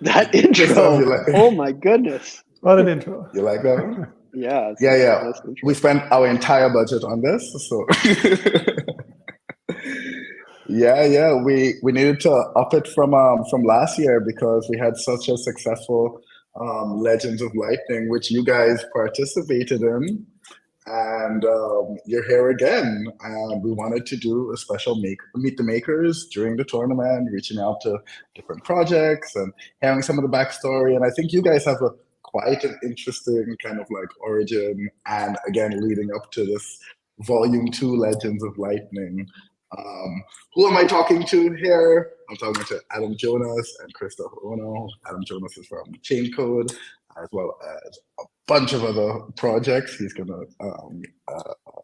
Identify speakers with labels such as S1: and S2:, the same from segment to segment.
S1: That intro. Oh my goodness.
S2: What an intro.
S3: You like that one?
S1: Yeah.
S3: Yeah.
S1: Nice intro.
S3: We spent our entire budget on this, so yeah. We needed to up it from last year because we had such a successful Legends of Lightning, which you guys participated in, and you're here again. And we wanted to do a special meet the makers during the tournament, reaching out to different projects and hearing some of the backstory. And I think you guys have a quite an interesting kind of like origin, and again leading up to this Volume 2 Legends of Lightning. Who am I talking to here? I'm talking to Adam Jonas and Christoph and Jonas. Adam Jonas is from Chain Code, as well as a bunch of other projects. He's going to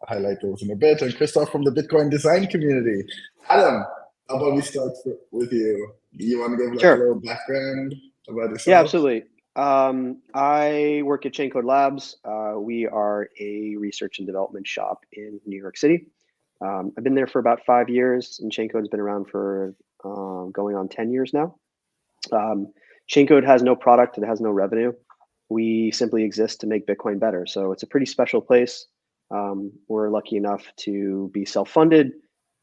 S3: highlight those in a bit. And Christoph from the Bitcoin design community. Adam, how about we start with you? You want to give like a little background about yourself?
S1: Yeah, absolutely. I work at Chain Code Labs. We are a research and development shop in New York City. I've been there for about 5 years, and Chain Code's been around for going on 10 years now. Chain Code has no product, it has no revenue. We simply exist to make Bitcoin better. So it's a pretty special place. We're lucky enough to be self-funded,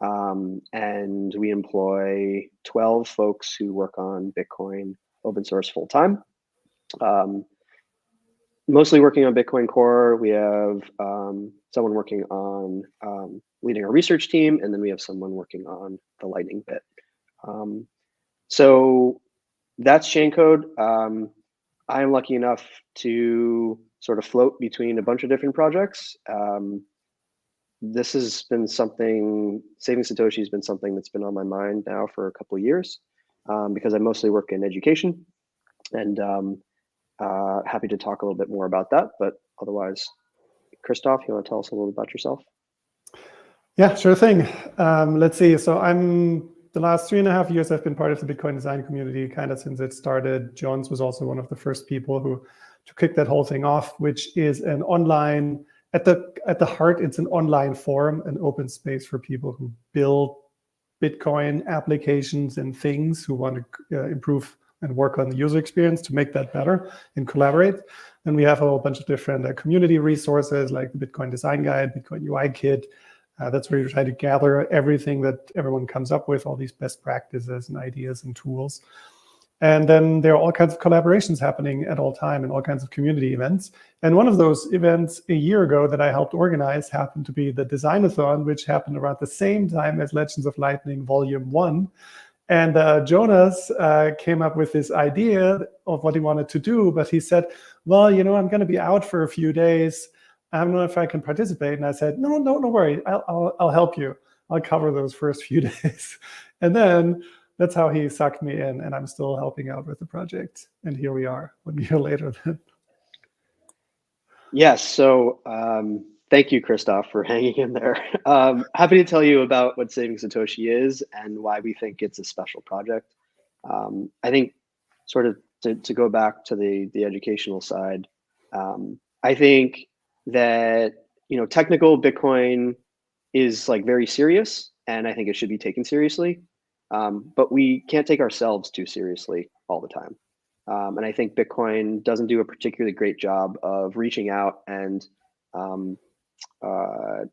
S1: and we employ 12 folks who work on Bitcoin open source full-time. Mostly working on Bitcoin Core. We have someone working on leading our research team, and then we have someone working on the Lightning bit. So that's Chain Code. I am lucky enough to sort of float between a bunch of different projects. This has been something, Saving Satoshi has been something that's been on my mind now for a couple of years, because I mostly work in education, and happy to talk a little bit more about that. But otherwise, Christoph, you want to tell us a little about yourself?
S2: Yeah, sure thing. Let's see. So the last 3.5 years, I've been part of the Bitcoin design community kind of since it started. Jones was also one of the first people to kick that whole thing off, which is an online, at the heart, it's an online forum, an open space for people who build Bitcoin applications and things, who want to improve and work on the user experience to make that better and collaborate. And we have a whole bunch of different community resources like the Bitcoin Design Guide, Bitcoin UI Kit. That's where you try to gather everything that everyone comes up with, all these best practices and ideas and tools. And then there are all kinds of collaborations happening at all time and all kinds of community events. And one of those events a year ago that I helped organize happened to be the Designathon, which happened around the same time as Legends of Lightning Volume 1. And Jonas came up with this idea of what he wanted to do, but he said, well, I'm going to be out for a few days. I don't know if I can participate. And I said, no, don't worry. I'll help you. I'll cover those first few days. And then that's how he sucked me in, and I'm still helping out with the project. And here we are 1 year later then.
S1: Yes, so thank you, Christoph, for hanging in there. Happy to tell you about what Saving Satoshi is and why we think it's a special project. I think sort of to go back to the educational side, I think that technical Bitcoin is like very serious, and I think it should be taken seriously. But we can't take ourselves too seriously all the time. And I think Bitcoin doesn't do a particularly great job of reaching out and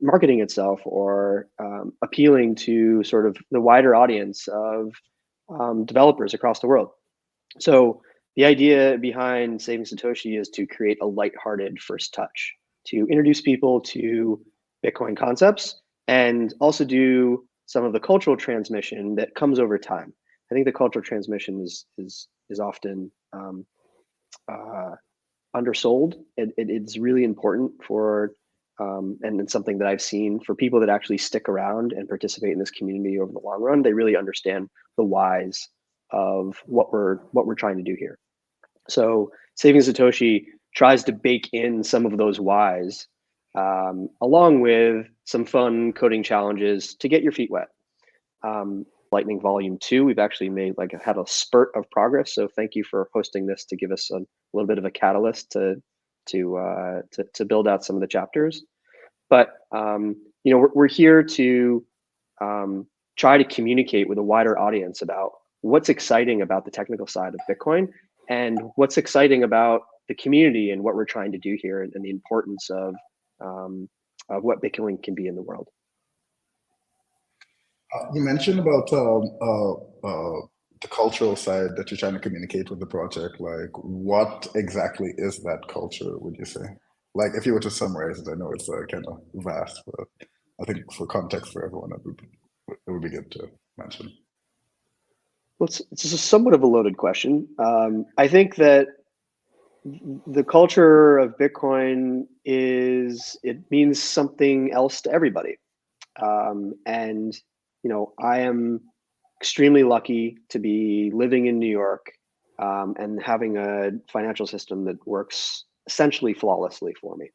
S1: marketing itself or appealing to sort of the wider audience of developers across the world. So the idea behind Saving Satoshi is to create a lighthearted first touch, to introduce people to Bitcoin concepts, and also do some of the cultural transmission that comes over time. I think the cultural transmission is often undersold. It's really important for, and it's something that I've seen for people that actually stick around and participate in this community over the long run. They really understand the whys of what we're trying to do here. So Saving Satoshi tries to bake in some of those whys, along with some fun coding challenges to get your feet wet. Lightning Volume 2, we've actually had a spurt of progress. So thank you for hosting this to give us a little bit of a catalyst to build out some of the chapters. But we're here to try to communicate with a wider audience about what's exciting about the technical side of Bitcoin and what's exciting about the community and what we're trying to do here, and the importance of what Bitcoin can be in the world.
S3: You mentioned about the cultural side that you're trying to communicate with the project. Like, what exactly is that culture, would you say? Like, if you were to summarize it, I know it's kind of vast, but I think for context for everyone, it would be good to mention.
S1: Well, it's somewhat of a loaded question. I think that the culture of Bitcoin it means something else to everybody. And, I am extremely lucky to be living in New York and having a financial system that works essentially flawlessly for me.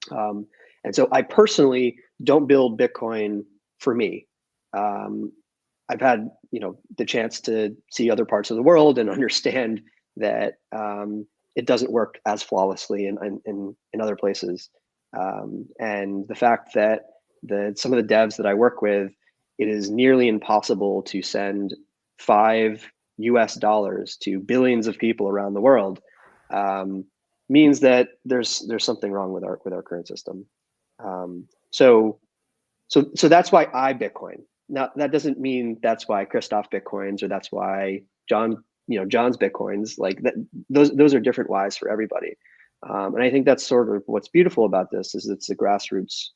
S1: And so I personally don't build Bitcoin for me. I've had, the chance to see other parts of the world and understand that it doesn't work as flawlessly in other places. And the fact that some of the devs that I work with, it is nearly impossible to send $5 to billions of people around the world, means that there's something wrong with our current system. So that's why I Bitcoin. Now, that doesn't mean that's why Christoph Bitcoins, or that's why John's Bitcoins. Like that, those are different whys for everybody. And I think that's sort of what's beautiful about this, is it's the grassroots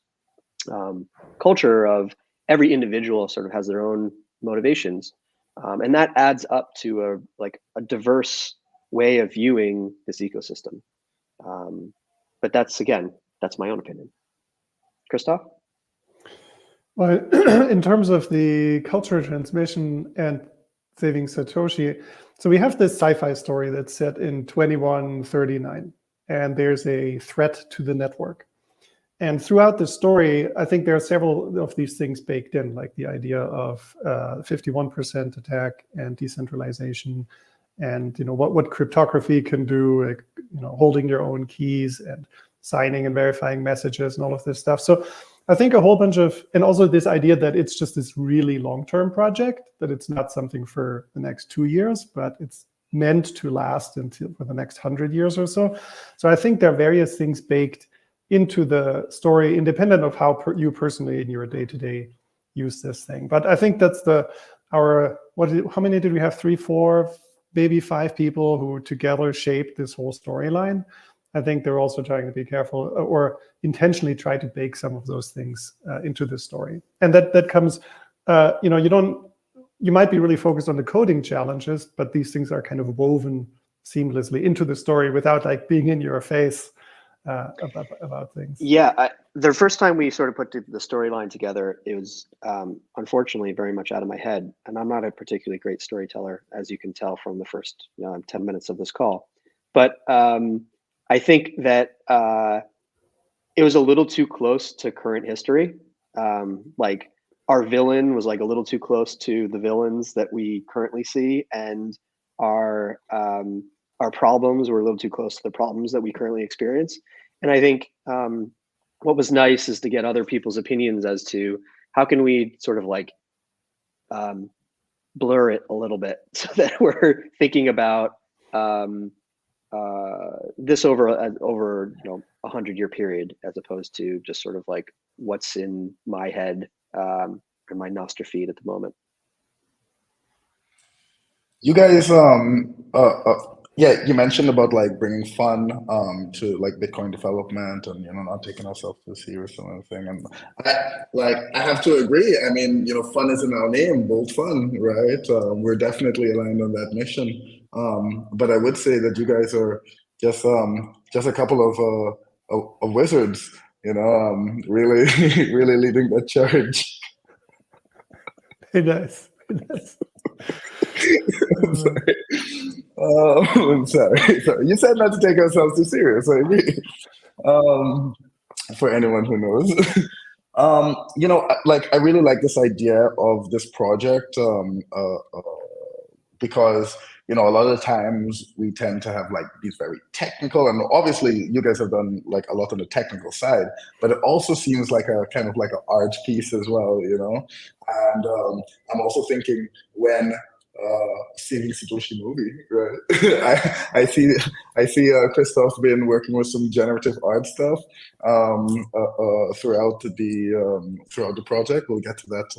S1: culture of every individual sort of has their own motivations. And that adds up to a diverse way of viewing this ecosystem. But that's my own opinion. Christoph?
S2: Well, in terms of the culture transmission and Saving Satoshi, so we have this sci-fi story that's set in 2139, and there's a threat to the network. And throughout the story, I think there are several of these things baked in, like the idea of 51% attack and decentralization, and what cryptography can do, like holding your own keys and signing and verifying messages and all of this stuff. So I think a whole bunch of, and also this idea that it's just this really long-term project, that it's not something for the next 2 years, but it's meant to last until for the next 100 years or so. So I think there are various things baked into the story, independent of how you personally in your day-to-day use this thing. But I think that's how many did we have? 3, 4, maybe 5 people who together shaped this whole storyline. I think they're also trying to be careful, or intentionally try to bake some of those things into the story. And that comes, you might be really focused on the coding challenges, but these things are kind of woven seamlessly into the story without being in your face about things.
S1: Yeah, the first time we sort of put the storyline together, it was unfortunately very much out of my head. And I'm not a particularly great storyteller, as you can tell from the first 10 minutes of this call. But I think that it was a little too close to current history. Like our villain was like a little too close to the villains that we currently see, and our problems were a little too close to the problems that we currently experience. And I think what was nice is to get other people's opinions as to how can we sort of blur it a little bit, so that we're thinking about this over a 100-year period, as opposed to just sort of like what's in my head or my noster feed at the moment.
S3: You guys, yeah, you mentioned about bringing fun to Bitcoin development, and not taking ourselves too serious and everything. And I have to agree. I mean, fun is in our name, bold fun, right? We're definitely aligned on that mission. But I would say that you guys are just a couple of wizards, really really leading that charge.
S2: Very nice. Very nice.
S3: Sorry. I'm sorry. You said not to take ourselves too serious. I agree. For anyone who knows, I really like this idea of this project because a lot of the times we tend to have these very technical, and obviously you guys have done a lot on the technical side, but it also seems like a kind of an art piece as well, And I'm also thinking when Saving Satoshi movie, right? I see Christoph been working with some generative art stuff throughout the project. We'll get to that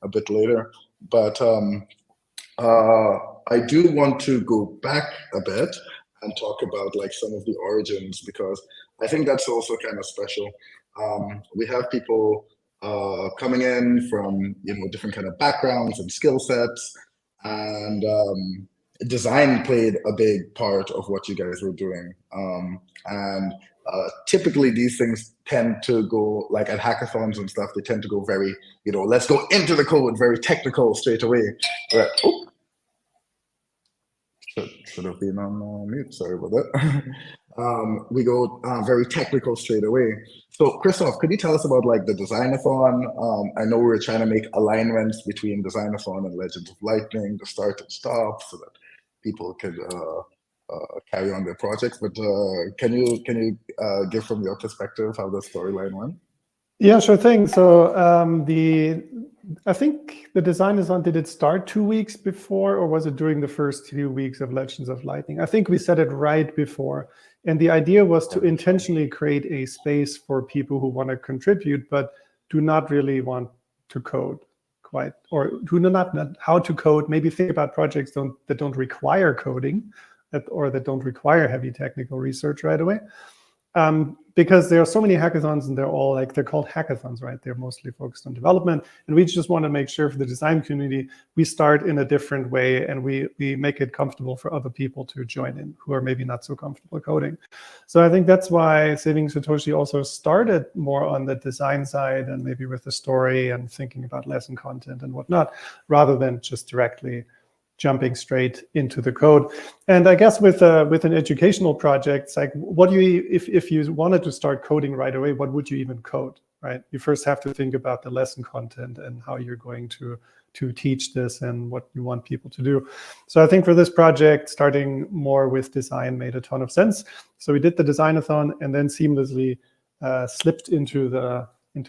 S3: a bit later, but uh, I do want to go back a bit and talk about like some of the origins because I think that's also kind of special. We have people coming in from different kind of backgrounds and skill sets, and design played a big part of what you guys were doing. And typically these things tend to go like at hackathons and stuff. They tend to go very let's go into the code, very technical straight away. Right. Oh, should have been on mute. Sorry about that. We go very technical straight away. So, Christoph, could you tell us about like the Designathon? I know we were trying to make alignments between Designathon and Legends of Lightning, the start and stop, so that people could carry on their projects. But can you give from your perspective how the storyline went?
S2: Yeah, sure thing. So I think the Designathon, did it start 2 weeks before, or was it during the first few weeks of Legends of Lightning? I think we said it right before. And the idea was to intentionally create a space for people who want to contribute, but do not really want to code quite, or do not know how to code. Maybe think about projects that don't require coding, or that don't require heavy technical research right away. Because there are so many hackathons, and they're called hackathons, right? They're mostly focused on development. And we just want to make sure for the design community, we start in a different way, and we make it comfortable for other people to join in who are maybe not so comfortable coding. So I think that's why Saving Satoshi also started more on the design side, and maybe with the story and thinking about lesson content and whatnot, rather than just directly jumping straight into the code. And I guess with an educational project, it's like, what do you, if you wanted to start coding right away, what would you even code, right? You first have to think about the lesson content and how you're going to teach this and what you want people to do. So I think for this project, starting more with design made a ton of sense. So we did the Designathon and then seamlessly slipped into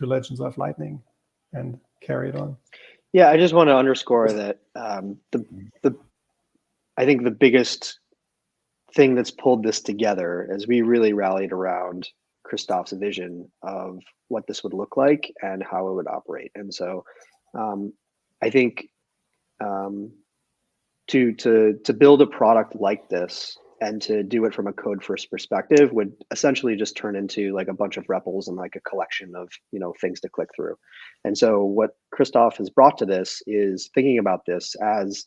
S2: Legends of Lightning and carried on.
S1: Yeah, I just want to underscore that I think the biggest thing that's pulled this together is we really rallied around Christoph's vision of what this would look like and how it would operate. And so I think to build a product like this and to do it from a code first perspective would essentially just turn into like a bunch of REPLs and like a collection of things to click through. And so what Christoph has brought to this is thinking about this as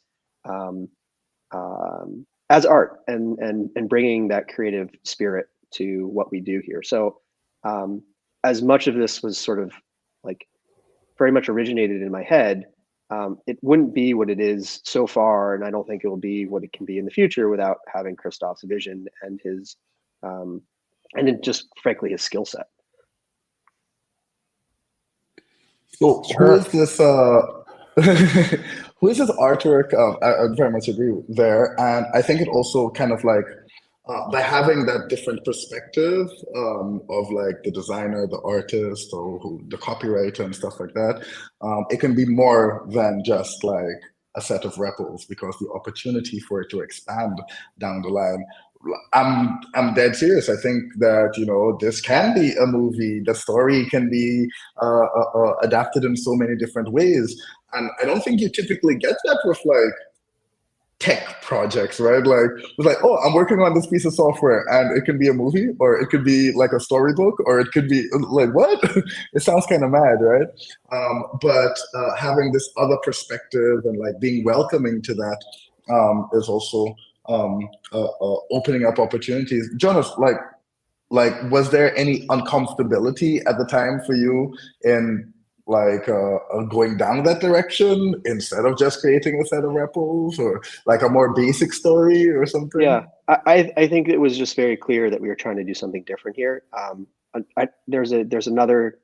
S1: art and bringing that creative spirit to what we do here. So as much of this was sort of like very much originated in my head, it wouldn't be what it is so far, and I don't think it will be what it can be in the future without having Christoph's vision and his and then just frankly his skill set.
S3: So who is this? Who is this artwork? I very much agree there, and I think it also kind of like by having that different perspective of like the designer, the artist, or the copywriter and stuff like that, it can be more than just like a set of REPLs, because the opportunity for it to expand down the line. I'm dead serious. I think that this can be a movie. The story can be adapted in so many different ways, and I don't think you typically get that with like tech projects, right? Like it's like, oh, I'm working on this piece of software, and it can be a movie, or it could be like a storybook, or it could be like what? It sounds kind of mad, right? But having this other perspective and like being welcoming to that is also opening up opportunities. Jonas, like was there any uncomfortability at the time for you in like going down that direction instead of just creating a set of REPLs, or like a more basic story or something?
S1: Yeah, I think it was just very clear that we were trying to do something different here. There's another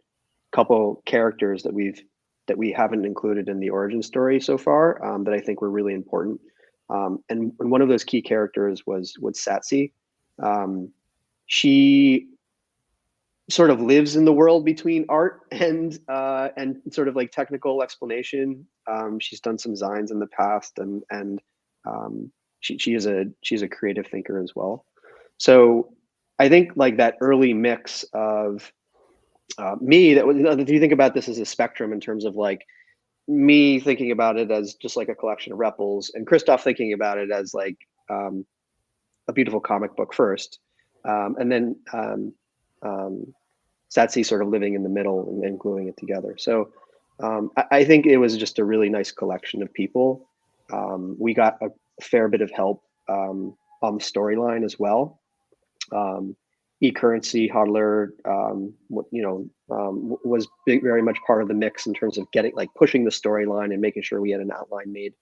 S1: couple characters that we haven't included in the origin story so far that I think were really important. And one of those key characters was Satsi. She sort of lives in the world between art and sort of like technical explanation. She's done some designs in the past, and she's a creative thinker as well. So I think like that early mix of me, that if you think about this as a spectrum in terms of like me thinking about it as just like a collection of REPLs, and Christoph thinking about it as like a beautiful comic book first, and then Satsy sort of living in the middle and gluing it together. So I think it was just a really nice collection of people. We got a fair bit of help on the storyline as well. eCurrency, Hodler, was very much part of the mix in terms of getting like pushing the storyline and making sure we had an outline made.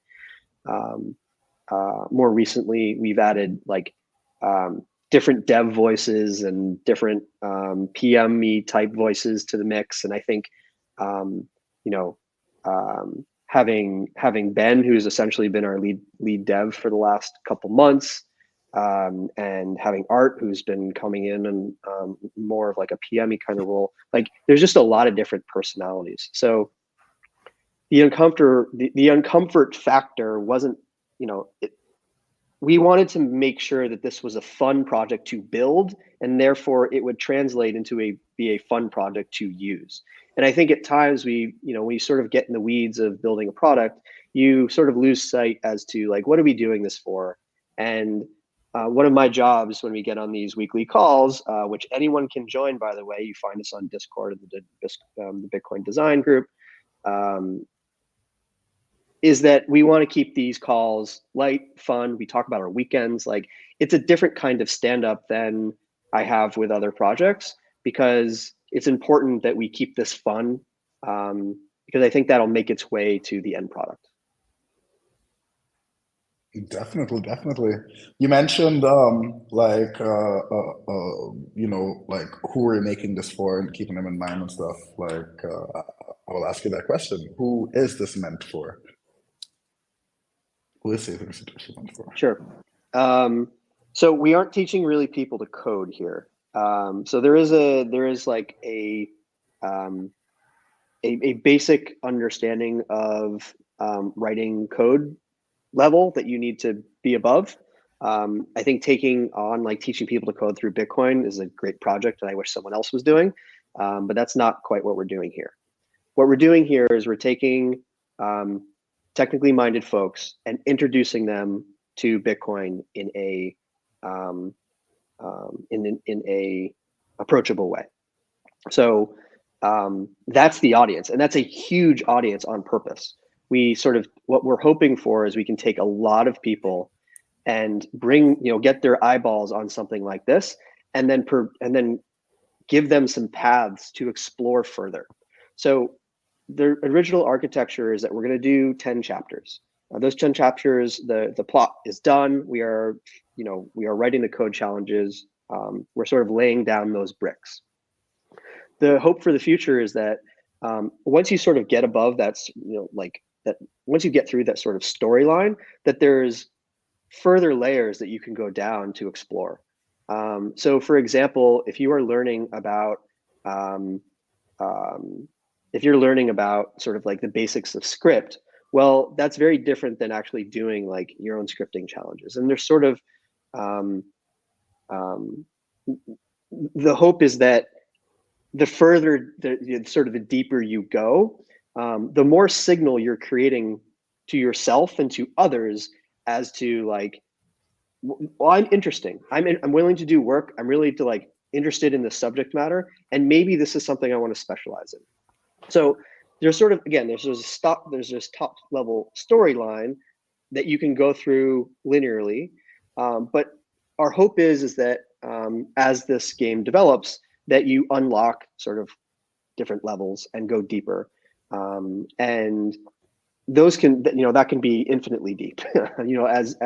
S1: More recently, we've added like different dev voices and different PM-y type voices to the mix, and I think having Ben, who's essentially been our lead dev for the last couple months, and having Art, who's been coming in and more of like a PM-y kind of role. Like, there's just a lot of different personalities. So the uncomfort factor wasn't, we wanted to make sure that this was a fun project to build, and therefore it would translate into be a fun project to use. And I think at times when you sort of get in the weeds of building a product, you sort of lose sight as to like, what are we doing this for? And one of my jobs when we get on these weekly calls, which anyone can join, by the way, you find us on Discord in the Bitcoin design group, is that we want to keep these calls light, fun. We talk about our weekends. Like, it's a different kind of stand-up than I have with other projects, because it's important that we keep this fun, because I think that'll make its way to the end product.
S3: Definitely. You mentioned like who we're making this for and keeping them in mind and stuff. Like I will ask you that question: who is this meant for? Who is Saving Satoshi meant for?
S1: Sure. So we aren't teaching really people to code here. So there is like a basic understanding of writing code level that you need to be above. I think taking on like teaching people to code through Bitcoin is a great project that I wish someone else was doing, but that's not quite what we're doing here. What we're doing here is we're taking technically minded folks and introducing them to Bitcoin in a approachable way. So that's the audience, and that's a huge audience on purpose. What we're hoping for is we can take a lot of people and get their eyeballs on something like this, and then give them some paths to explore further. So the original architecture is that we're going to do 10 chapters. Those 10 chapters, the plot is done. We are writing the code challenges. We're sort of laying down those bricks. The hope for the future is that once you sort of get above that, once you get through that sort of storyline, that there's further layers that you can go down to explore. So for example, if you're learning about sort of like the basics of script, well, that's very different than actually doing like your own scripting challenges. And there's sort of the hope is that the further, the deeper you go, the more signal you're creating to yourself and to others as to like, well, I'm interesting. I'm willing to do work. I'm really interested in the subject matter, and maybe this is something I want to specialize in. So there's sort of, again, there's this top level storyline that you can go through linearly, but our hope is that as this game develops, that you unlock sort of different levels and go deeper, and those that can be infinitely deep. As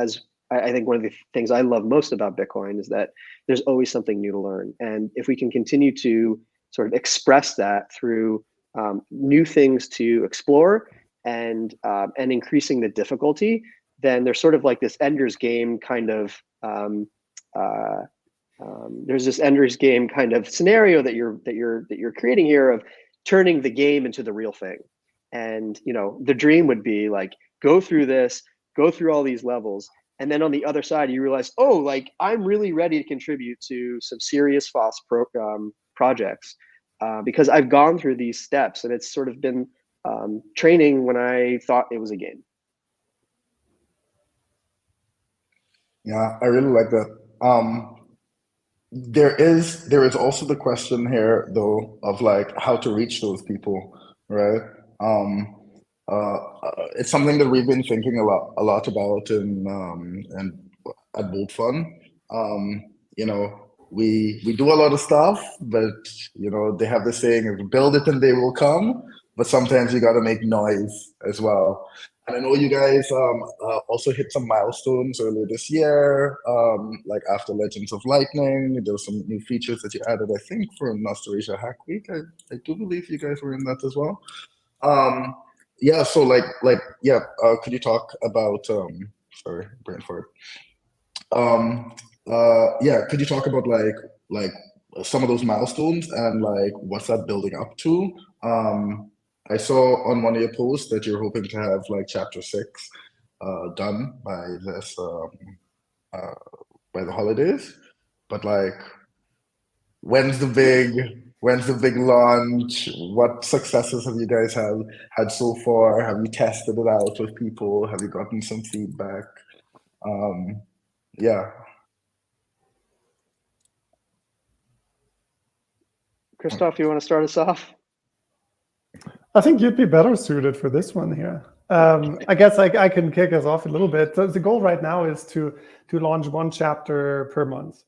S1: I think one of the things I love most about Bitcoin is that there's always something new to learn, and if we can continue to sort of express that through new things to explore and increasing the difficulty, then there's sort of like this Ender's Game kind of there's this Ender's Game kind of scenario that you're creating here of turning the game into the real thing. And the dream would be like, go through all these levels, and then on the other side you realize, oh, like I'm really ready to contribute to some serious FOSS projects because I've gone through these steps, and it's sort of been training when I thought it was a game.
S3: Yeah, I really like that. There is also the question here though of like how to reach those people, right? Um, it's something that we've been thinking a lot about and at Boot Fun. We do a lot of stuff, but they have this saying of build it and they will come. But sometimes you got to make noise as well. And I know you guys also hit some milestones earlier this year, like after Legends of Lightning. There were some new features that you added, I think, for Nostalgia Hack Week. I do believe you guys were in that as well. Yeah, so could you talk about sorry, brain fart. Yeah, could you talk about like some of those milestones and like what's that building up to? I saw on one of your posts that you're hoping to have like chapter 6 done by this by the holidays, but like when's the big launch? What successes have you guys had so far? Have you tested it out with people? Have you gotten some feedback? Yeah.
S1: Christoph, you want to start us off?
S2: I think you'd be better suited for this one here. I guess I can kick us off a little bit. So the goal right now is to launch one chapter per month.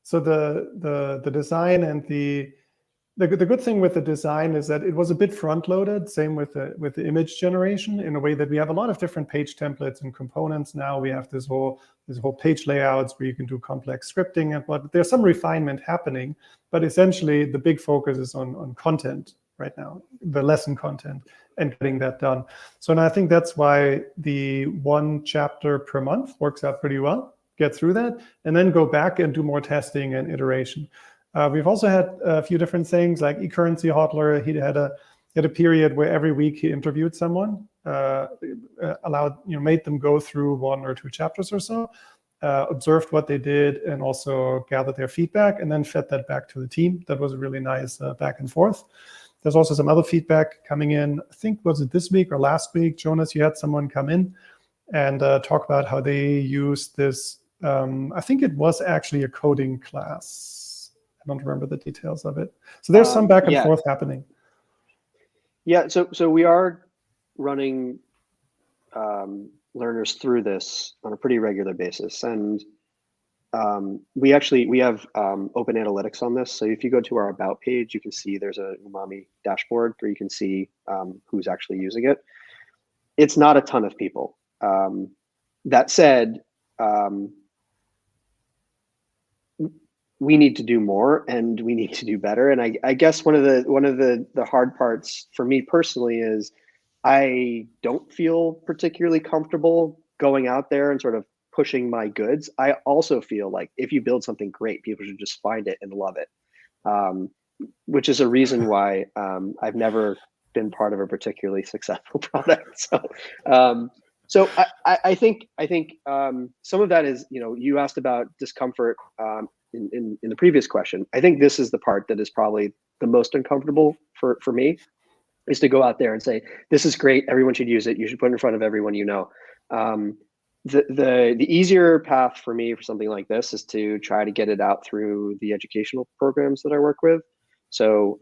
S2: So the design and the good thing with the design is that it was a bit front loaded. Same with the image generation, in a way that we have a lot of different page templates and components now. We have this whole page layouts where you can do complex scripting and what. There's some refinement happening, but essentially the big focus is on content right now, the lesson content, and getting that done. So I think that's why the one chapter per month works out pretty well. Get through that, and then go back and do more testing and iteration. We've also had a few different things, like eCurrency Hodler. He had a period where every week he interviewed someone, made them go through 1 or 2 chapters or so, observed what they did, and also gathered their feedback, and then fed that back to the team. That was a really nice back and forth. There's also some other feedback coming in. I think, was it this week or last week, Jonas, you had someone come in and talk about how they use this. I think it was actually a coding class. I don't remember the details of it. So there's some back and forth happening.
S1: Yeah, so we are running learners through this on a pretty regular basis. And we have open analytics on this. So if you go to our About page, you can see there's a Umami dashboard where you can see who's actually using it. It's not a ton of people. That said, we need to do more, and we need to do better. And I guess one of the hard parts for me personally is I don't feel particularly comfortable going out there and sort of pushing my goods. I also feel like if you build something great, people should just find it and love it, which is a reason why I've never been part of a particularly successful product. So I think some of that is, you asked about discomfort in the previous question. I think this is the part that is probably the most uncomfortable for me, is to go out there and say, this is great, everyone should use it, you should put it in front of everyone you know. The easier path for me for something like this is to try to get it out through the educational programs that I work with. So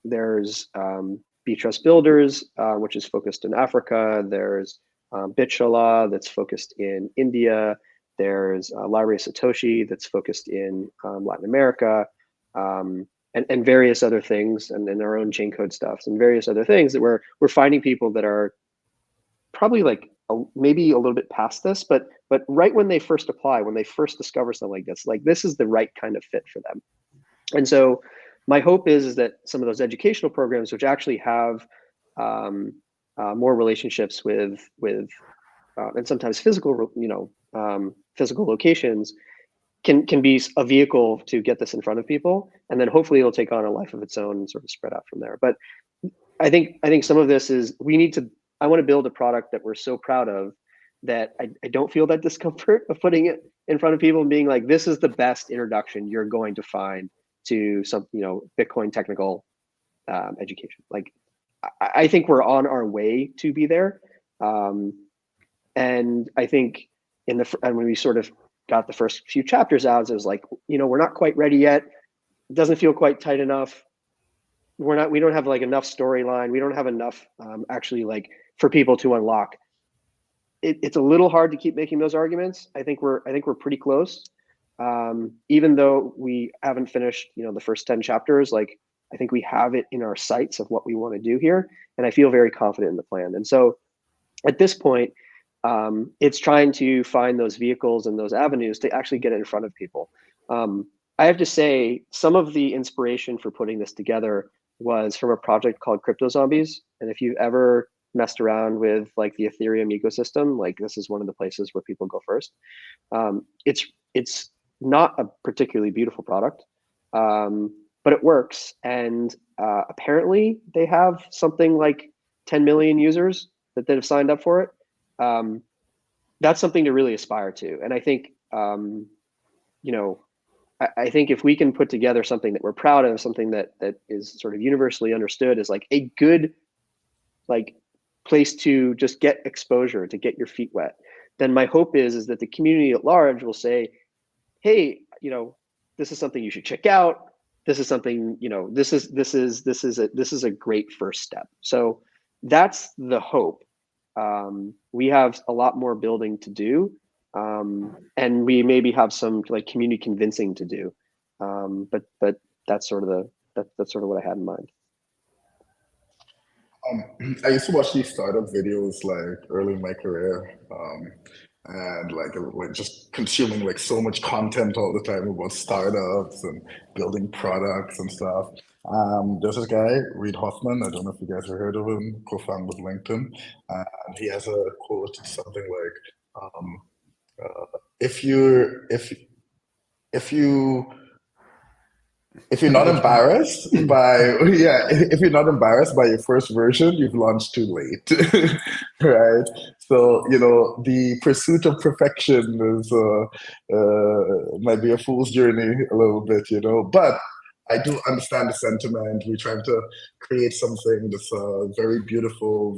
S1: there's BTrust Builders, which is focused in Africa. There's Bitshala, that's focused in India. There's Library of Satoshi, that's focused in Latin America, and various other things, and then our own chain code stuff, and various other things that we're finding people that are probably like maybe a little bit past this, but right when they first apply, when they first discover something like this is the right kind of fit for them. And so my hope is that some of those educational programs, which actually have more relationships with and sometimes physical, physical locations can be a vehicle to get this in front of people, and then hopefully it'll take on a life of its own and sort of spread out from there. But I think some of this is I want to build a product that we're so proud of that I don't feel that discomfort of putting it in front of people and being like, this is the best introduction you're going to find to some, Bitcoin technical education. Like, I think we're on our way to be there. And I think and when we sort of got the first few chapters out, it was like, we're not quite ready yet. It doesn't feel quite tight enough. We don't have like enough storyline. We don't have enough actually like for people to unlock. It's a little hard to keep making those arguments. I think we're pretty close. Even though we haven't finished, the first 10 chapters, like I think we have it in our sights of what we want to do here. And I feel very confident in the plan. And so at this point, it's trying to find those vehicles and those avenues to actually get it in front of people. I have to say, some of the inspiration for putting this together was from a project called Crypto Zombies. And if you've ever messed around with like the Ethereum ecosystem, like this is one of the places where people go first. It's not a particularly beautiful product, but it works. And apparently they have something like 10 million users that have signed up for it. That's something to really aspire to. And I think, I think if we can put together something that we're proud of, something that is sort of universally understood as like a good, like place to just get exposure, to get your feet wet, then my hope is that the community at large will say, hey, this is something you should check out. This is something, this is a great first step. So that's the hope. We have a lot more building to do, and we maybe have some like community convincing to do. But that's sort of that's sort of what I had in mind.
S3: I used to watch these startup videos like early in my career, and like just consuming like so much content all the time about startups and building products and stuff. There's this guy, Reid Hoffman. I don't know if you guys have heard of him, co-founder of LinkedIn, and he has a quote, something like, if you're not embarrassed by if you're not embarrassed by your first version, you've launched too late. Right? So the pursuit of perfection is might be a fool's journey a little bit, but I do understand the sentiment. We're trying to create something that's very beautiful.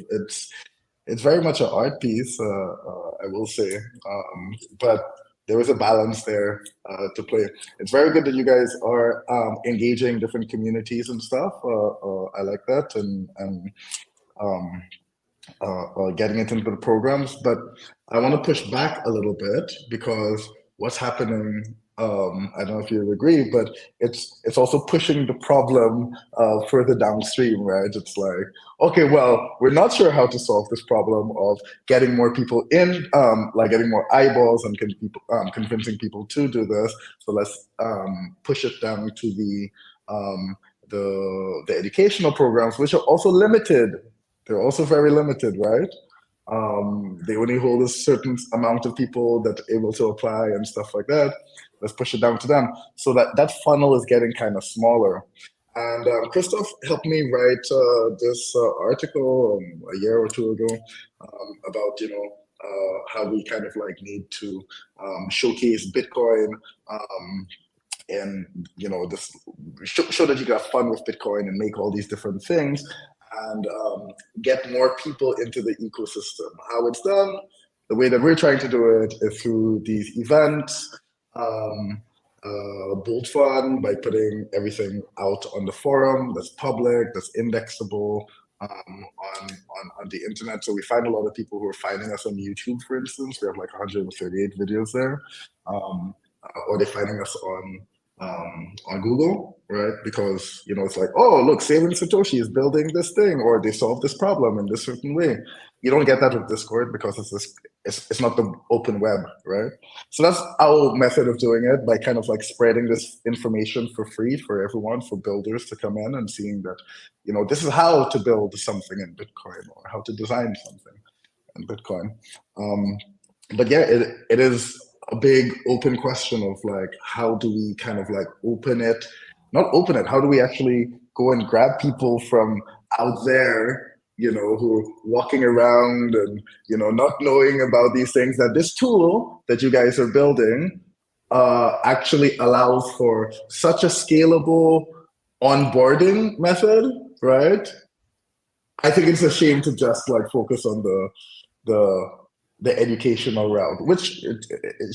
S3: It's very much an art piece, I will say, but there is a balance there to play. It's very good that you guys are engaging different communities and stuff. I like that, and getting it into the programs. But I want to push back a little bit because what's happening, I don't know if you agree, but it's also pushing the problem further downstream, right? It's like, okay, well, we're not sure how to solve this problem of getting more people in, like getting more eyeballs and convincing people to do this. So let's push it down to the educational programs, which are also limited. They're also very limited, right? They only hold a certain amount of people that are able to apply and stuff like that. Let's push it down to them. So that funnel is getting kind of smaller. And Christoph helped me write this article a year or two ago about, how we kind of like need to showcase Bitcoin and, this show that you can have fun with Bitcoin and make all these different things and get more people into the ecosystem. How it's done, the way that we're trying to do it is through these events, Bolt Fun, by putting everything out on the forum that's public, that's indexable on the internet. So we find a lot of people who are finding us on YouTube, for instance. We have like 138 videos there. Or they're finding us on Google, right? Because it's like, oh, look, Saving Satoshi is building this thing, or they solved this problem in this certain way. You don't get that with Discord because it's not the open web, right? So that's our method of doing it, by kind of like spreading this information for free for everyone, for builders to come in and seeing that, this is how to build something in Bitcoin or how to design something in Bitcoin. but yeah, it is a big open question of like, how do we kind of like open it, not open it, how do we actually go and grab people from out there, who are walking around and, not knowing about these things, that this tool that you guys are building actually allows for such a scalable onboarding method, right? I think it's a shame to just like focus on the the educational route, which it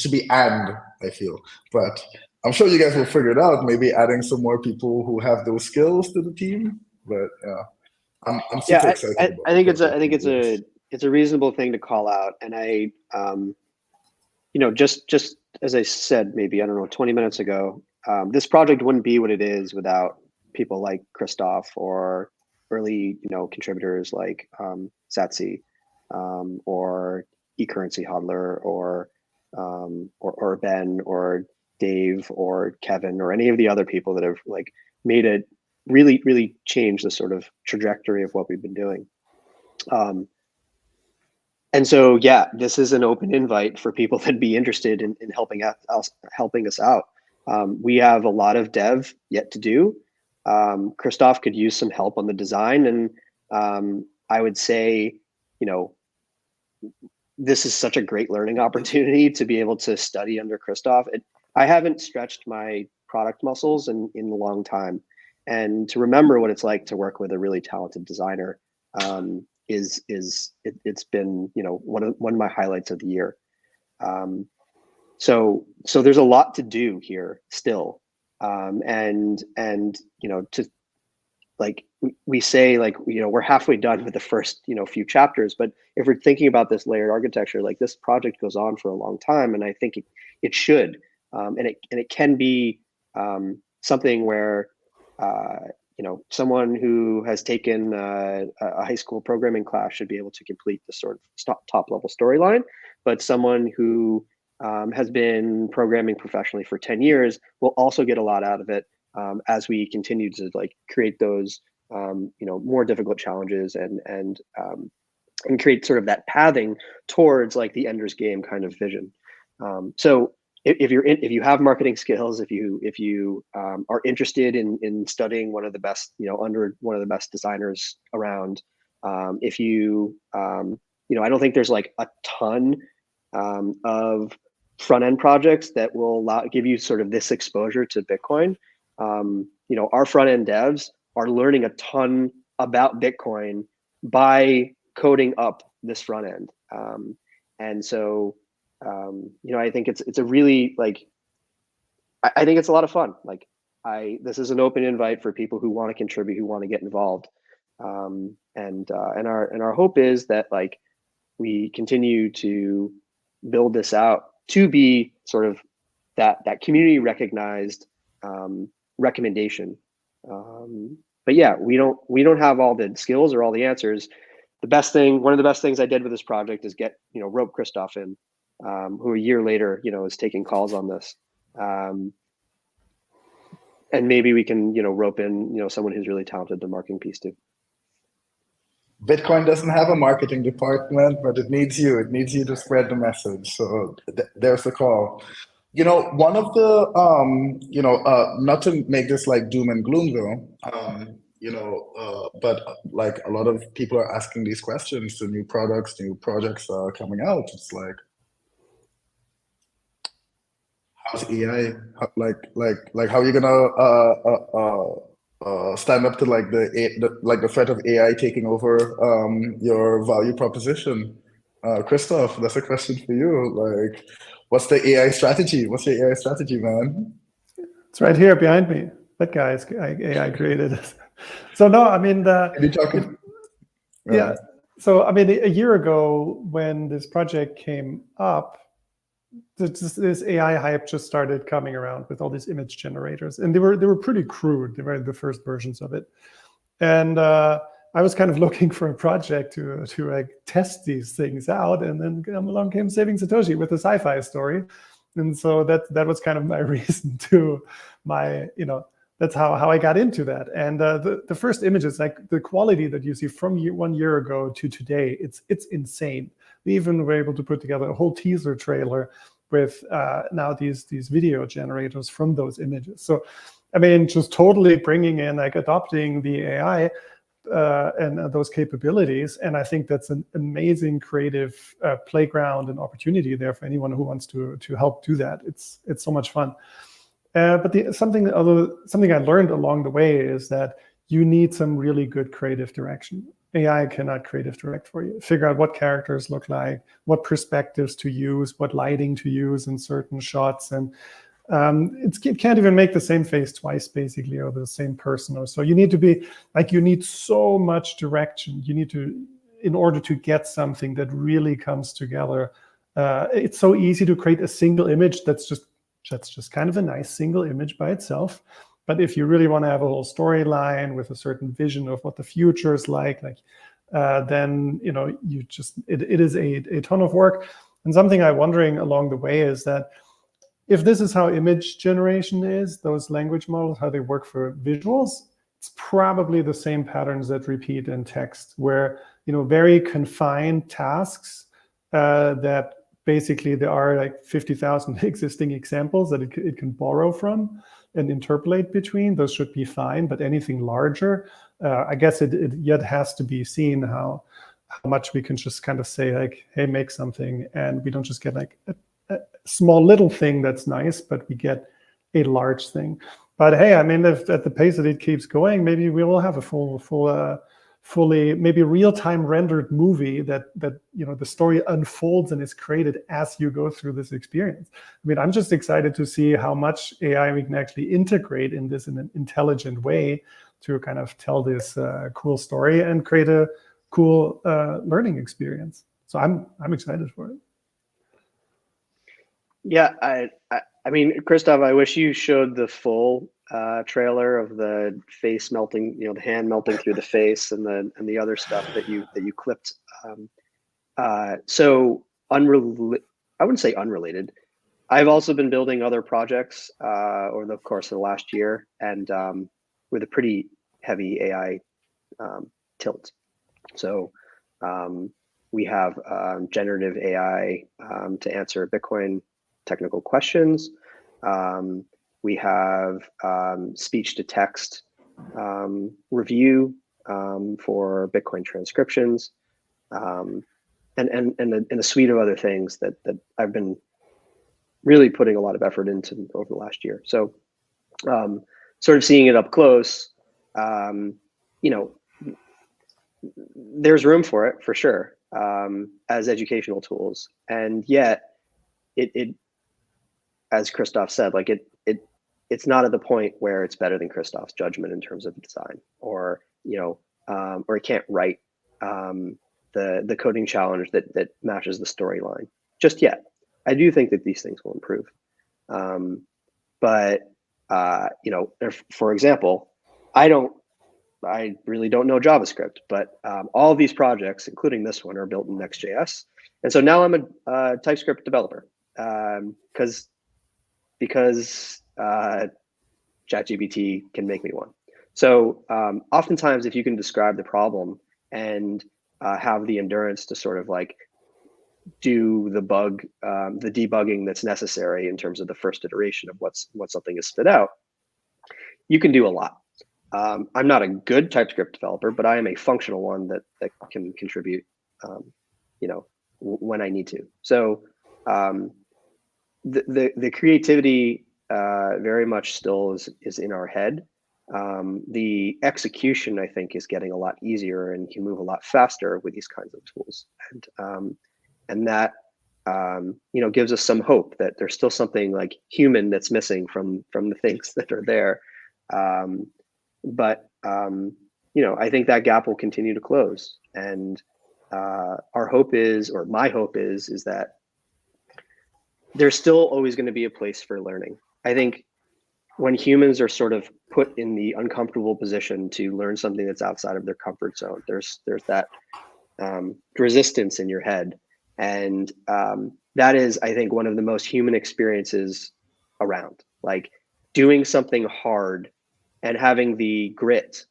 S3: should be and I feel, but I'm sure you guys will figure it out. Maybe adding some more people who have those skills to the team. But yeah, I'm super
S1: Yeah,
S3: excited about
S1: I
S3: the
S1: think
S3: project.
S1: it's a reasonable thing to call out, and just as I said, maybe, I don't know, 20 minutes ago, this project wouldn't be what it is without people like Christoph or early, contributors like Satsi, or eCurrency Hodler, or Ben or Dave or Kevin or any of the other people that have like made it really change the sort of trajectory of what we've been doing. And so, yeah, this is an open invite for people that'd be interested in helping us out. We have a lot of dev yet to do. Christoph could use some help on the design, and I would say, this is such a great learning opportunity to be able to study under Christoph. I haven't stretched my product muscles in a long time, and to remember what it's like to work with a really talented designer it's been one of my highlights of the year. So there's a lot to do here still, and to like we say, like, we're halfway done with the first few chapters, but if we're thinking about this layered architecture, like, this project goes on for a long time, and I think it should, and it can be something where someone who has taken a high school programming class should be able to complete the sort of top level storyline, but someone who has been programming professionally for 10 years will also get a lot out of it, as we continue to like create those more difficult challenges and create sort of that pathing towards like the Ender's Game kind of vision. So if you have marketing skills, if you are interested in studying one of the best, under one of the best designers around, if you I don't think there's like a ton of front end projects that will give you sort of this exposure to Bitcoin. Our front end devs are learning a ton about Bitcoin by coding up this front end, and so I think it's a really like I think it's a lot of fun. Like, this is an open invite for people who want to contribute, who want to get involved, and our hope is that like we continue to build this out to be sort of that community recognized recommendation. But yeah, we don't have all the skills or all the answers. One of the best things I did with this project is rope Christoph in, who a year later, is taking calls on this. And maybe we can, rope in, someone who's really talented, the marketing piece too.
S3: Bitcoin doesn't have a marketing department, but it needs you. It needs you to spread the message. So there's the call. One of the, not to make this like doom and gloom though, but like a lot of people are asking these questions to new products, new projects are coming out. It's like, how's AI? How are you gonna stand up to like the threat of AI taking over your value proposition? Christoph, that's a question for you. Like, what's the AI strategy? What's your AI strategy, man?
S2: It's right here behind me. That guy is AI created. So no, I mean yeah. So I mean, a year ago when this project came up, this AI hype just started coming around with all these image generators, and they were pretty crude. They were the first versions of it, and I was kind of looking for a project to like test these things out, and then along came Saving Satoshi with a sci-fi story, and so that was kind of my reason to that's how I got into that. And the first images, like the quality that you see from 1 year ago to today, it's insane. We even were able to put together a whole teaser trailer with now these video generators from those images. So, I mean, just totally bringing in, like, adopting the AI and those capabilities. And I think that's an amazing creative playground and opportunity there for anyone who wants to help do that. It's so much fun. But something I learned along the way is that you need some really good creative direction. AI cannot creative direct for you. Figure out what characters look like, what perspectives to use, what lighting to use in certain shots. And it can't even make the same face twice, basically, or the same person. Or so you need to be like, you need so much direction. You need to, in order to get something that really comes together. It's so easy to create a single image that's just kind of a nice single image by itself. But if you really want to have a whole storyline with a certain vision of what the future is like, then, you know, it is a ton of work. And something I'm wondering along the way is that if this is how image generation is, those language models, how they work for visuals, it's probably the same patterns that repeat in text, where, you know, very confined tasks that basically there are like 50,000 existing examples that it can borrow from and interpolate between. Those should be fine, but anything larger, I guess it yet has to be seen how much we can just kind of say, like, hey, make something, and we don't just get like a small little thing that's nice, but we get a large thing. But hey, I mean, if at the pace that it keeps going, maybe we will have a fully maybe real-time rendered movie that you know, the story unfolds and is created as you go through this experience. I mean, I'm just excited to see how much AI we can actually integrate in this in an intelligent way to kind of tell this cool story and create a cool learning experience. So I'm excited for it.
S1: Yeah, I mean, Christoph, I wish you showed the full trailer of the face melting, you know, the hand melting through the face, and the other stuff that you clipped. So I wouldn't say unrelated. I've also been building other projects over the course of the last year, and with a pretty heavy AI tilt. So we have generative AI to answer Bitcoin technical questions. We have speech to text review for Bitcoin transcriptions, and a suite of other things that I've been really putting a lot of effort into over the last year. So sort of seeing it up close, you know, there's room for it for sure as educational tools, and yet it as Christoph said, like it's not at the point where it's better than Christoph's judgment in terms of design, or, you know, or it can't write the coding challenge that matches the storyline just yet. I do think that these things will improve, but you know, for example, I really don't know JavaScript, but all of these projects, including this one, are built in Next.js, and so now I'm a TypeScript developer because ChatGPT can make me one. So oftentimes, if you can describe the problem and have the endurance to sort of like do the debugging that's necessary in terms of the first iteration of what something is spit out, you can do a lot. I'm not a good TypeScript developer, but I am a functional one that can contribute, you know, when I need to. So the creativity very much still is in our head. The execution, I think, is getting a lot easier and can move a lot faster with these kinds of tools, and that you know, gives us some hope that there's still something like human that's missing from the things that are there. But you know, I think that gap will continue to close, and our hope is, or my hope is that there's still always going to be a place for learning. I think when humans are sort of put in the uncomfortable position to learn something that's outside of their comfort zone, there's that resistance in your head, and that is, I think, one of the most human experiences around. Like doing something hard and having the grit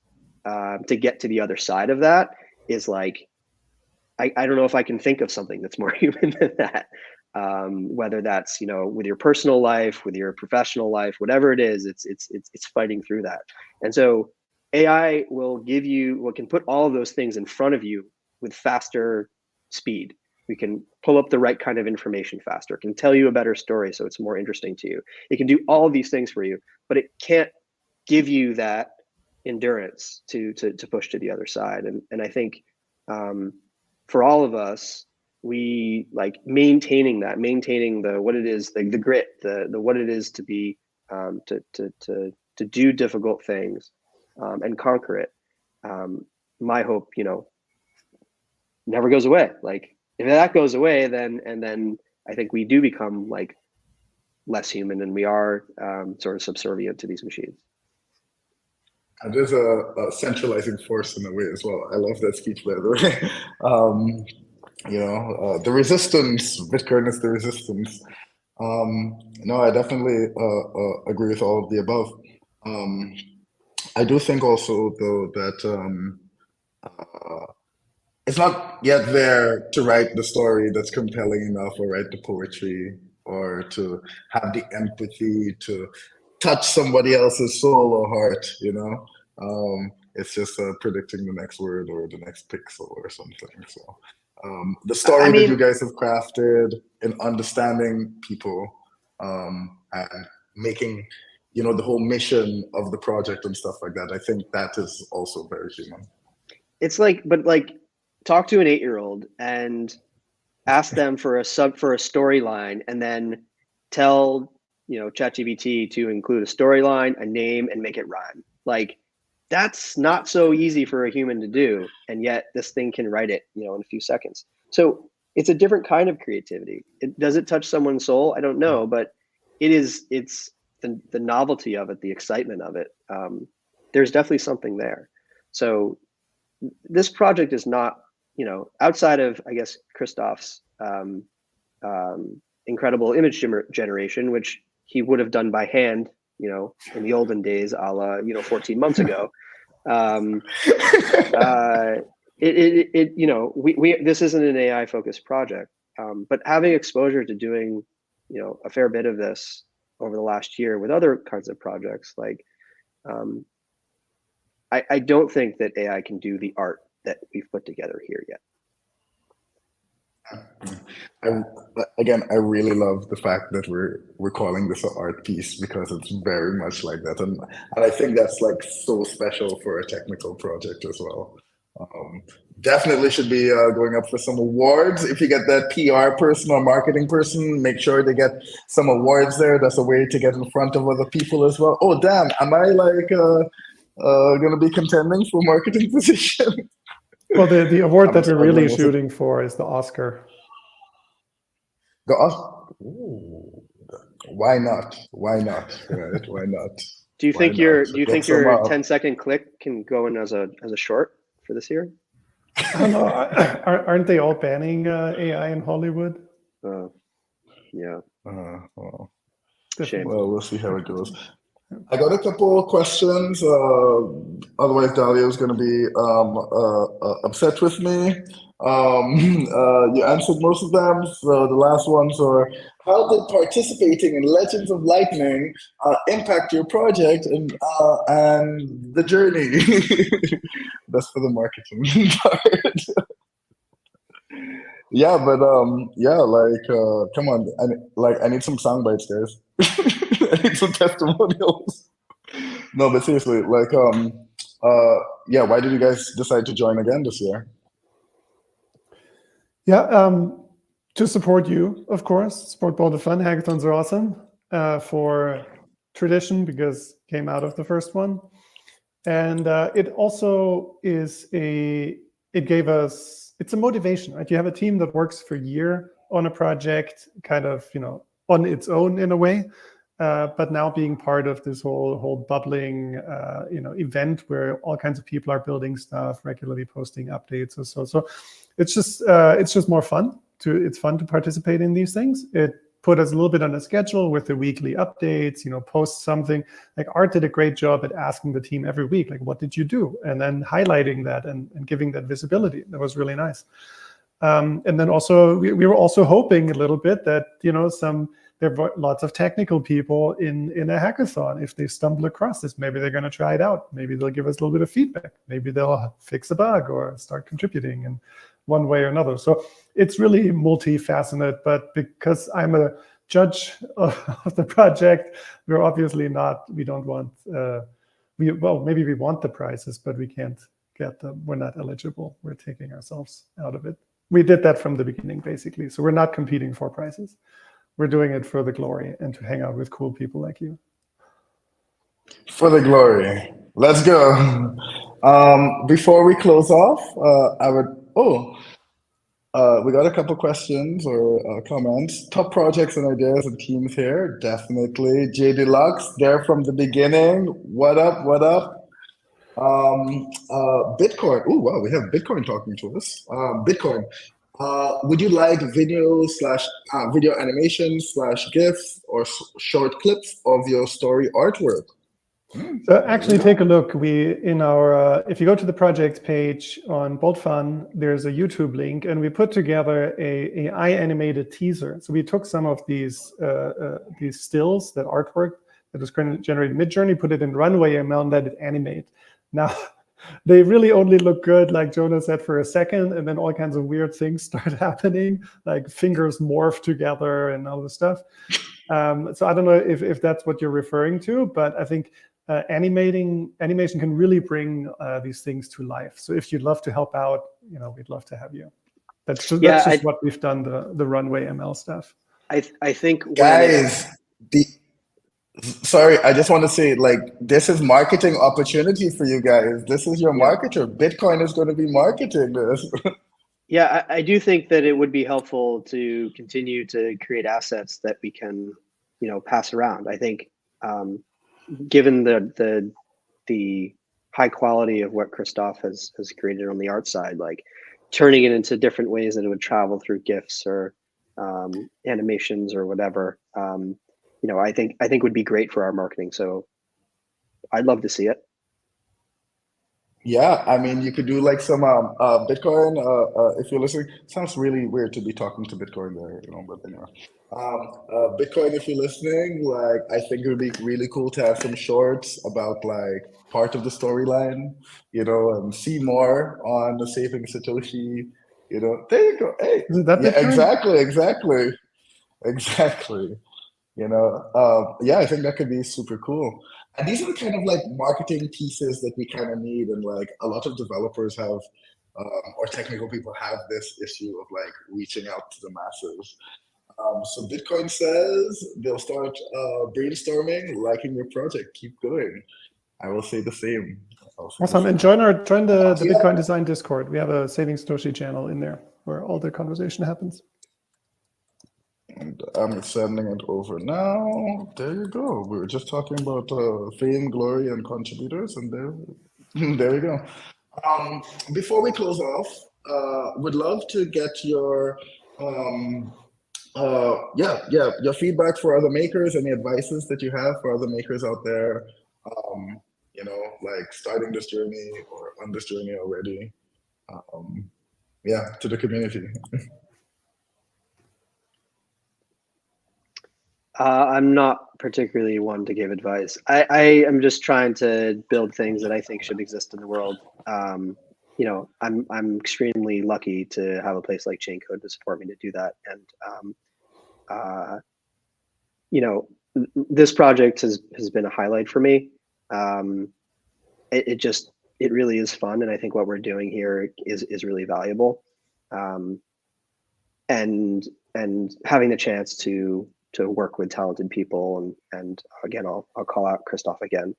S1: to get to the other side of that is like I don't know if I can think of something that's more human than that. Whether that's, with your personal life, with your professional life, whatever it is, it's fighting through that. And so AI can put all of those things in front of you with faster speed. We can pull up the right kind of information faster. It can tell you a better story so it's more interesting to you. It can do all of these things for you, but it can't give you that endurance to push to the other side. And I think for all of us, we like maintaining the what it is, the grit, the what it is to be to do difficult things and conquer it. My hope, never goes away. Like if that goes away, then I think we do become like less human, and we are sort of subservient to these machines.
S3: And there's a centralizing force in a way as well. I love that speech, by the way. The resistance, Bitcoin is the resistance. No, I definitely agree with all of the above. I do think also, though, that it's not yet there to write the story that's compelling enough, or write the poetry, or to have the empathy to touch somebody else's soul or heart, it's just predicting the next word or the next pixel or something. So the story that you guys have crafted in understanding people and making, the whole mission of the project and stuff like that, I think that is also very human.
S1: It's like, talk to an 8-year-old and ask them for a storyline, and then tell ChatGPT to include a storyline, a name, and make it rhyme. Like that's not so easy for a human to do, and yet this thing can write it in a few seconds. So it's a different kind of creativity. Does it touch someone's soul? I don't know, but it's the novelty of it, the excitement of it. There's definitely something there. So this project is not, outside of, I guess, Christoph's incredible image generation, which he would have done by hand, in the olden days, a la, 14 months ago. This isn't an AI focused project, but having exposure to doing, a fair bit of this over the last year with other kinds of projects, like, I don't think that AI can do the art that we've put together here yet.
S3: I really love the fact that we're calling this an art piece, because it's very much like that, and I think that's like so special for a technical project as well. Definitely should be going up for some awards. If you get that PR person or marketing person, make sure they get some awards there. That's a way to get in front of other people as well. Oh damn, am I like gonna be contending for marketing position?
S2: Well, the award that we're really shooting for is the Oscar.
S3: The Oscar? Why not? Why not? Right? Why not?
S1: Do you think your 10-second clip can go in as a short for this year?
S2: I don't know. Aren't they all banning AI in Hollywood?
S1: Yeah.
S3: Well,
S1: Shame.
S3: well, we'll see how it goes. I got a couple of questions. Otherwise, Dahlia's going to be upset with me. You answered most of them. So the last ones are: how did participating in Legends of Lightning impact your project and the journey? That's for the marketing part. Yeah, but come on, I need some sound bites, guys. I need some testimonials. No, but seriously, why did you guys decide to join again this year?
S2: Yeah, to support you, of course. Support Bold and Fun. Hackathons are awesome for tradition, because it came out of the first one. And it also is it's a motivation, right? You have a team that works for a year on a project, kind of, on its own in a way, but now being part of this whole bubbling, event where all kinds of people are building stuff, regularly posting updates, or so. It's just more fun. It's fun to participate in these things. It put us a little bit on a schedule with the weekly updates, post something. Like Art did a great job at asking the team every week, like, what did you do? And then highlighting that and giving that visibility. That was really nice. And then also we were also hoping a little bit that, you know, there were lots of technical people in a hackathon. If they stumble across this, maybe they're going to try it out. Maybe they'll give us a little bit of feedback. Maybe they'll fix a bug or start contributing in one way or another. So it's really multifaceted, but because I'm a judge of the project, we're obviously not, we don't want, well, maybe we want the prizes, but we can't get them. We're not eligible. We're taking ourselves out of it. We did that from the beginning, basically. So we're not competing for prizes. We're doing it for the glory and to hang out with cool people like you.
S3: For the glory. Let's go. Before we close off, we got a couple questions or comments. Top projects and ideas and teams here. Definitely. J Deluxe, there from the beginning. What up? What up? Bitcoin. Oh, wow, we have Bitcoin talking to us. Bitcoin. Would you like video animation / GIFs or short clips of your story artwork?
S2: So actually take a look. In our, if you go to the project page on BoltFun, there's a YouTube link and we put together a AI animated teaser. So we took some of these stills, that artwork that was generated in Midjourney, put it in Runway ML and let it animate. Now, they really only look good, like Jonas said, for a second, and then all kinds of weird things start happening, like fingers morph together and all this stuff. So I don't know if that's what you're referring to, but I think animation can really bring these things to life. So if you'd love to help out, you know, we'd love to have you. That's just what we've done, the Runway ML stuff.
S1: I think
S3: guys, sorry, I just want to say, like, this is marketing opportunity for you guys. This is your marketer. Bitcoin is going to be marketing this.
S1: Yeah, I do think that it would be helpful to continue to create assets that we can, you know, pass around. I think, given the high quality of what Christoph has created on the art side, like turning it into different ways that it would travel through GIFs or animations or whatever, you know, I think would be great for our marketing. So I'd love to see it.
S3: Yeah, I mean, you could do like some Bitcoin. If you're listening, sounds really weird to be talking to Bitcoin there, you know. But anyway, Bitcoin, if you're listening, like, I think it would be really cool to have some shorts about like part of the storyline, you know, and see more on the Saving Satoshi. You know, there you go. Hey,
S2: Isn't that
S3: yeah,
S2: Bitcoin?
S3: exactly. You know, yeah, I think that could be super cool. And these are the kind of like marketing pieces that we kind of need. And like a lot of developers have, or technical people have this issue of like reaching out to the masses. So Bitcoin says they'll start brainstorming, liking your project, keep going. I will say the same.
S2: Awesome. And join the Bitcoin Design Discord. We have a Saving Satoshi channel in there where all the conversation happens.
S3: And I'm sending it over now. There you go. We were just talking about fame, glory, and contributors, and there you go. Before we close off, would love to get your your feedback for other makers, any advices that you have for other makers out there. You know, like starting this journey or on this journey already. Yeah, to the community.
S1: I'm not particularly one to give advice. I am just trying to build things that I think should exist in the world. You know, I'm extremely lucky to have a place like Chaincode to support me to do that. And you know, this project has been a highlight for me. It really is fun, and I think what we're doing here is really valuable. And having the chance to work with talented people and again, I'll call out Christoph again,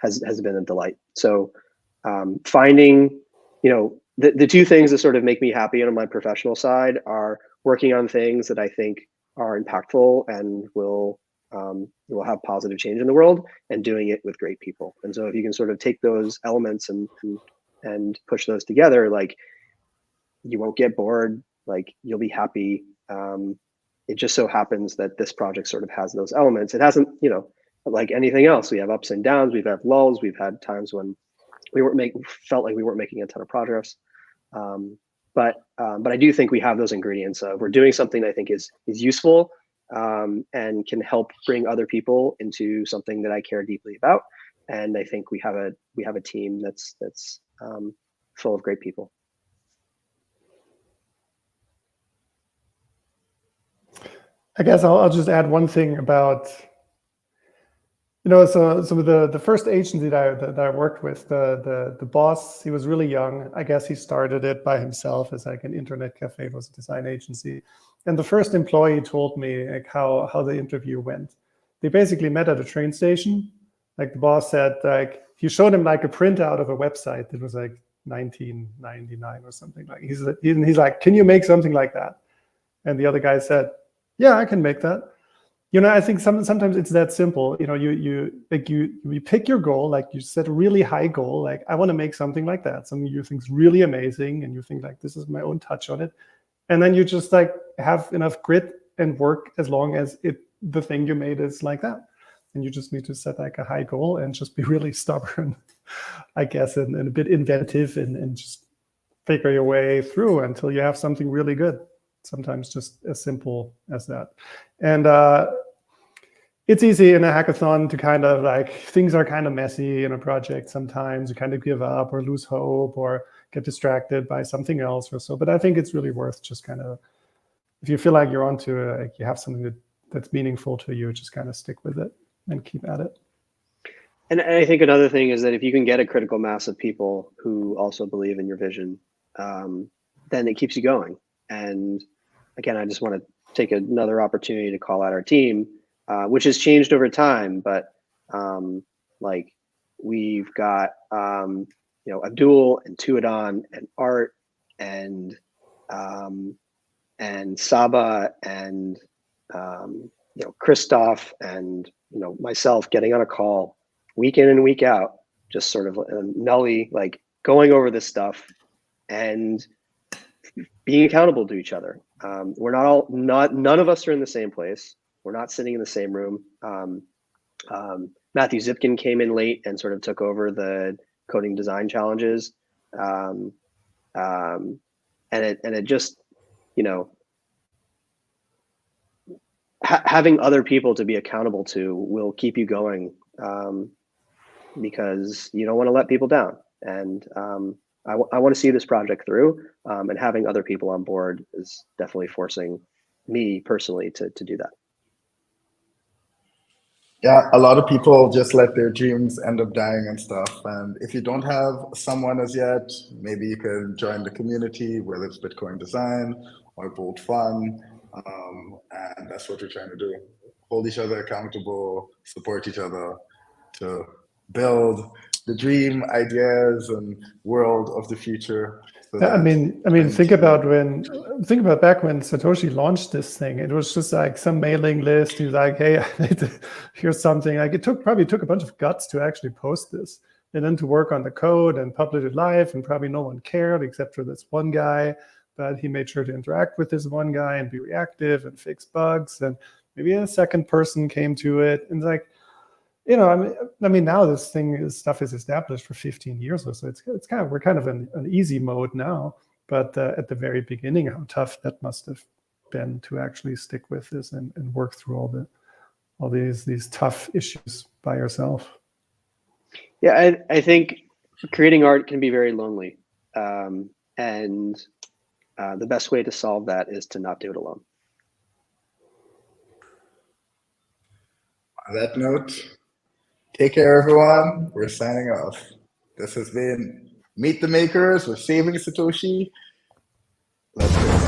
S1: has been a delight. So finding, you know, the two things that sort of make me happy on my professional side are working on things that I think are impactful and will have positive change in the world, and doing it with great people. And so if you can sort of take those elements and push those together, like, you won't get bored, like, you'll be happy. It just so happens that this project sort of has those elements. It hasn't, you know, like anything else, we have ups and downs, we've had lulls, we've had times when felt like we weren't making a ton of progress. I do think we have those ingredients of we're doing something that I think is useful and can help bring other people into something that I care deeply about. And I think we have a team that's full of great people.
S2: I guess I'll just add one thing about, so the first agency that I worked with, the boss, he was really young. I guess he started it by himself as like an internet cafe. It was a design agency. And the first employee told me like how the interview went. They basically met at a train station. Like the boss said, like he showed him like a printout of a website that was like 1999 or something. Like he's like, can you make something like that? And the other guy said, yeah, I can make that. I think sometimes it's that simple. You pick your goal, like you set a really high goal, like I want to make something like that, something you think is really amazing, and you think like this is my own touch on it, and then you just like have enough grit and work as long as the thing you made is like that, and you just need to set like a high goal and just be really stubborn, I guess, and a bit inventive and just figure your way through until you have something really good. Sometimes just as simple as that. And it's easy in a hackathon to kind of like, things are kind of messy in a project. Sometimes you kind of give up or lose hope or get distracted by something else or so. But I think it's really worth just kind of, if you feel like you're onto it, like you have something that's meaningful to you, just kind of stick with it and keep at it.
S1: And I think another thing is that if you can get a critical mass of people who also believe in your vision, then it keeps you going. And again, I just want to take another opportunity to call out our team, which has changed over time. But like we've got Abdul and Tuadon and Art and Saba and Christoph and myself getting on a call week in and week out, just sort of Nully, like going over this stuff and being accountable to each other. We're none of us are in the same place. We're not sitting in the same room. Matthew Zipkin came in late and sort of took over the coding design challenges. And it just, having other people to be accountable to will keep you going because you don't want to let people down. And I want to see this project through, and having other people on board is definitely forcing me personally to do that.
S3: Yeah, a lot of people just let their dreams end up dying and stuff. And if you don't have someone as yet, maybe you can join the community, whether it's Bitcoin Design or Bolt Fun. And that's what we're trying to do. Hold each other accountable, support each other to build the dream, ideas, and world of the future. So
S2: I mean, think about back when Satoshi launched this thing. It was just like some mailing list. He was like, "Hey, here's something." Like it probably took a bunch of guts to actually post this, and then to work on the code and publish it live. And probably no one cared except for this one guy. But he made sure to interact with this one guy and be reactive and fix bugs. And maybe a second person came to it, and it's like, now this stuff is established for 15 years or so. We're kind of in an easy mode now, but at the very beginning, how tough that must have been to actually stick with this and work through all these tough issues by yourself.
S1: Yeah, I think creating art can be very lonely, and the best way to solve that is to not do it alone.
S3: On that note, take care, everyone. We're signing off. This has been Meet the Makers with Saving Satoshi. Let's go.